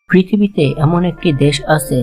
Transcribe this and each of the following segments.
পৃথিবীতে এমন একটি দেশ আছে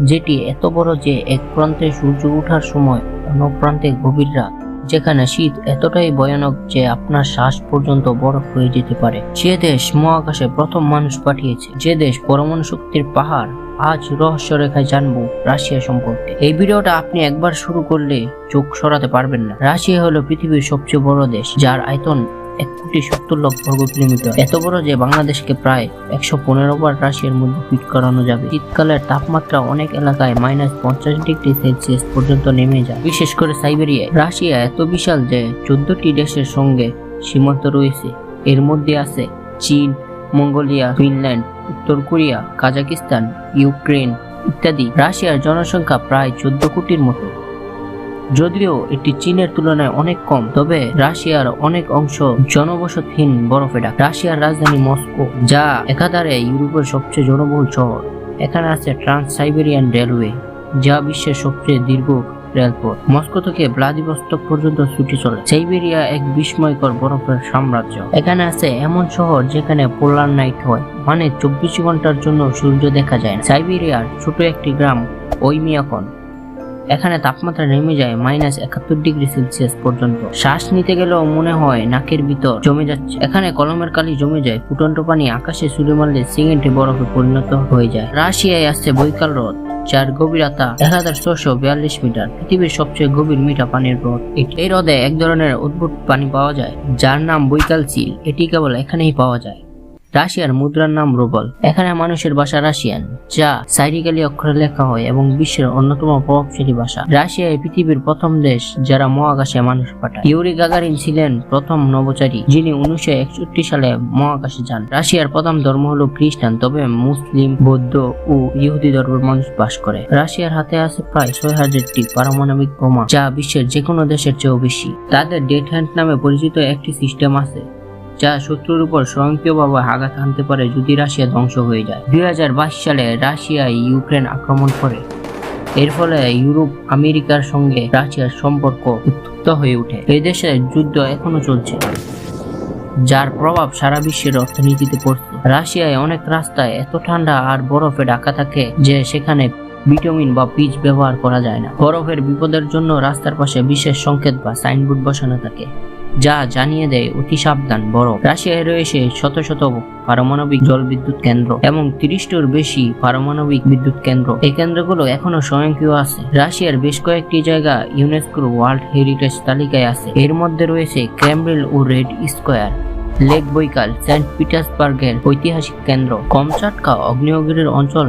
যেটি এত বড় যে এক প্রান্তে সূর্য ওঠার সময় অন্য প্রান্তে গভীর রাত, যেখানে শীত এতটাই ভয়ানক যে আপনার শ্বাস পর্যন্ত বরফ হয়ে যেতে পারে। যে দেশ মহাকাশে প্রথম মানুষ পাঠিয়েছে, যে দেশ পরমাণু শক্তির পাহাড়, আজ রহস্য রেখায় জানবো রাশিয়া সম্পর্কে। এই ভিডিওটা আপনি একবার শুরু করলে চোখ সরাতে পারবেন না। রাশিয়া হলো পৃথিবীর সবচেয়ে বড় দেশ, যার আয়তন 1,70,00,000 বর্গ কিলোমিটার। এত বড় যে বাংলাদেশকে প্রায় 115 বার রাশিয়ার মধ্যে ফিট করানো যাবে। শীতকালের তাপমাত্রা অনেক এলাকায় -50°C পর্যন্ত নেমে যায়, বিশেষ করে সাইবেরিয়ায়। রাশিয়া এত বিশাল যে 14টি দেশের সঙ্গে সীমান্ত রয়েছে। এর মধ্যে আছে চীন, মঙ্গোলিয়া, ফিনল্যান্ড, উত্তর কোরিয়া, কাজাকিস্তান, ইউক্রেন ইত্যাদি। রাশিয়ার জনসংখ্যা প্রায় 14 কোটির মতো। যদিও এটি চীনের তুলনায় অনেক কম, তবে রাশিয়ার অনেক অংশ জনবসতহীন বরফে ঢাকা। রাশিয়ার রাজধানী মস্কো, যা একাধারে ইউরোপের সবচেয়ে জনবহুল শহর। এখানে আছে ট্রান্স সাইবেরিয়ান রেলওয়ে, যা বিশ্বের সবচেয়ে দীর্ঘ রেলপথ। মস্কো থেকে ভ্লাদিভস্টক পর্যন্ত ছুটে চলে। সাইবেরিয়া এক বিস্ময়কর বরফের সাম্রাজ্য। এখানে আছে এমন শহর যেখানে পোলার নাইট হয়, মানে 24 ঘন্টার জন্য সূর্য দেখা যায় না। সাইবেরিয়ার ছোট একটি গ্রাম ওইমিয়াকন, এখানে তাপমাত্রা নেমে যায় -71°C পর্যন্ত। শ্বাস নিতে গেলেও মনে হয় নাকের ভিতর জমে যাচ্ছে। এখানে কলমের কালি জমে যায়, ফুটন্ত পানি আকাশে ছুড়ে মারলে সেকেন্ডে বরফে পরিণত হয়ে যায়। রাশিয়ায় আছে বৈকাল হ্রদ, যার গভীরতা 1642 মিটার, পৃথিবীর সবচেয়ে গভীর মিঠা পানির হ্রদ। এই হ্রদে এক ধরনের অদ্ভুত পানি পাওয়া যায়, যার নাম বৈকাল চিল। এটি কেবল এখানেই পাওয়া যায়। রাশিয়ার মুদ্রার নাম রুবল। এখানে মানুষের ভাষা রাশিয়ান, যা সাইরিগালি অক্ষরে লেখা হয় এবং বিশ্বের অন্যতম প্রভাবশালী ভাষা। রাশিয়া পৃথিবীর প্রথম দেশ যারা মহাকাশে মানুষ পাঠায়। ইউরি গাগারিন ছিলেন প্রথম নভোচারী, যিনি 1961 সালে মহাকাশে যান। রাশিয়ার প্রথম ধর্ম হলো খ্রিস্টান, তবে মুসলিম, বৌদ্ধ ও ইহুদি ধর্মের মানুষ বাস করে। রাশিয়ার হাতে আছে প্রায় 6000টি পারমাণবিক বোমা, যা বিশ্বের যে কোনো দেশের চেয়েও বেশি। তাদের ডেড হ্যান্ড নামে পরিচিত একটি সিস্টেম আছে, যা শত্রুর উপর স্বয়ংক্রিয়ভাবে আঘাত হানতে পারে যদি রাশিয়া ধ্বংস হয়ে যায়। 2022 সালে রাশিয়া ইউক্রেন আক্রমণ করে। এর ফলে ইউরোপ আমেরিকার সঙ্গে রাশিয়ার সম্পর্ক উত্তপ্ত হয়ে ওঠে। এই দেশের যুদ্ধ এখনো চলছে, যার প্রভাব সারা বিশ্বের অর্থনীতিতে পড়ছে। রাশিয়ায় অনেক রাস্তায় এত ঠান্ডা আর বরফে ঢাকা থাকে যে সেখানে ভিটামিন বা পিচ ব্যবহার করা যায় না। বরফের বিপদের জন্য রাস্তার পাশে বিশেষ সংকেত বা সাইনবোর্ড বসানো থাকে, যা জানিয়ে দেয় অতি সাবধান বরফ। রাশিয়ায় রয়েছে শত শত পারমাণবিক জল বিদ্যুৎ কেন্দ্র এবং 30টির বেশি পারমাণবিক বিদ্যুৎ কেন্দ্র। এই কেন্দ্রগুলো এখনো স্বয়ংক্রিয় আছে। রাশিয়ার বেশ কয়েকটি জায়গা ইউনেস্কোর ওয়ার্ল্ড হেরিটেজ তালিকায় আছে। এর মধ্যে রয়েছে ক্রেমলিন ও রেড স্কোয়ার, লেক বৈকাল, সেন্ট পিটার্সবার্গের ঐতিহাসিক কেন্দ্র, কমচাটকা আগ্নেয়গিরির অঞ্চল।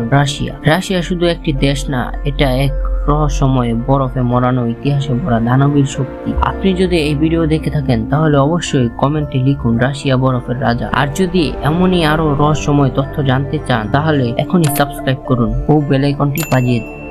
রাশিয়া শুধু একটি দেশ না, এটা এক রহস্যময় বরফে মোড়ানো ইতিহাসে ভরা দানবীর শক্তি। আপনি যদি এই ভিডিও দেখে থাকেন তাহলে অবশ্যই কমেন্টে লিখুন রাশিয়া বরফের রাজা। আর যদি এমনই আরো রহস্যময় তথ্য জানতে চান তাহলে এখনই সাবস্ক্রাইব করুন ও বেল আইকনটি বাজিয়ে দিন।